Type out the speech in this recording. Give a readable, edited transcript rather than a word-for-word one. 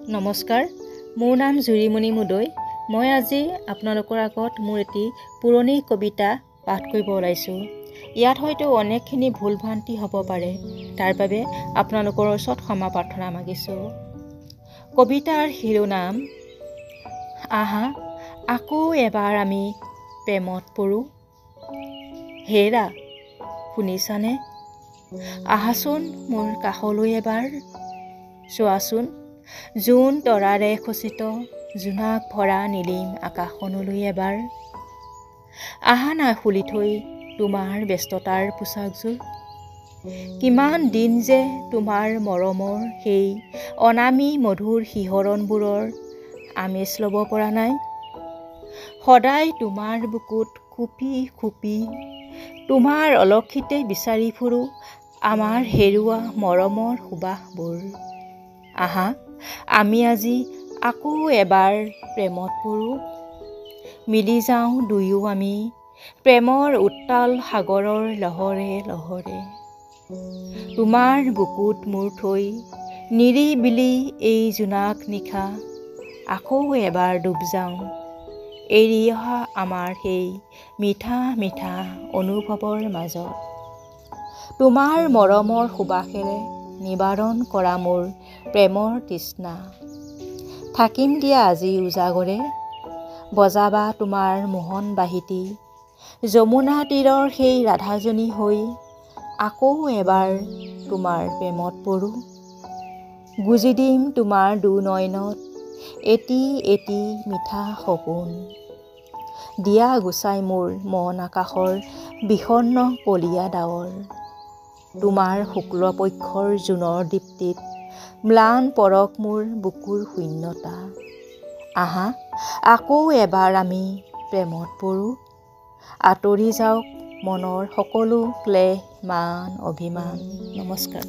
নমস্কাৰ, মোৰ নাম জুৰিমণি মুদৈ। মই আজি আপোনালোকৰ আগত মোৰ এটি পুৰণি কবিতা পাঠ কৰিব ওলাইছোঁ। ইয়াত হয়তো অনেকখিনি ভুল ভ্ৰান্তি হ'ব পাৰে, তাৰ বাবে আপোনালোকৰ ওচৰত ক্ষমা প্ৰাৰ্থনা মাগিছোঁ। কবিতাৰ শিৰোনাম আহা আকৌ এবাৰ আমি প্ৰেমত পৰোঁ। হেৰা শুনিছানে? আহাচোন মোৰ কাষলৈ এবাৰ, চোৱাচোন জোন তৰাৰে খচিত জোনাক ভৰা নীলিম আকাশখনলৈ এবাৰ। আহা না খুলি থৈ তোমাৰ ব্যস্ততাৰ পোচাকযোৰ। কিমান দিন যে তোমাৰ মৰমৰ সেই অনামী মধুৰ শিহৰণবোৰৰ আমেজ ল'ব পৰা নাই। সদায় তোমাৰ বুকুত খুপি খুপি তোমাৰ অলক্ষিতে বিচাৰি ফুৰোঁ আমাৰ হেৰুৱা মৰমৰ সুবাসবোৰ। আহা আমি আজি আকৌ এবাৰ প্ৰেমত পৰোঁ। মিলি যাওঁ দুয়ো আমি প্ৰেমৰ উত্তাল সাগৰৰ লহৰে লহৰে। তোমাৰ বুকুত মূৰ থৈ নিৰিবিলি এই জোনাক নিশা আকৌ এবাৰ ডুব যাওঁ এৰি অহা আমাৰ সেই মিঠা মিঠা অনুভৱৰ মাজত। তোমাৰ মৰমৰ সুবাসেৰে নিবাৰণ কৰা মোৰ প্ৰেমৰ তৃষ্ণা। থাকিম দিয়া আজি উজাগৰে, বজাবা তোমাৰ মোহন বাহিতি। যমুনা তীৰৰ সেই ৰাধাজনী হৈ আকৌ এবাৰ তোমাৰ প্ৰেমত পৰোঁ। গুজি দিম তোমাৰ দুনয়নত এটি এটি মিঠা সপোন। দিয়া গুচাই মোৰ মন আকাশৰ বিষণ্ণ কলীয়া ডাৱৰ। তোমাৰ শুক্লপক্ষৰ জোনৰ দীপ্তিত ম্লান পৰক মোৰ বুকুৰ শূন্যতা। আহা আকৌ এবাৰ আমি প্ৰেমত পৰোঁ। আঁতৰি যাওক মনৰ সকলো ক্লেশ মান অভিমান। নমস্কাৰ।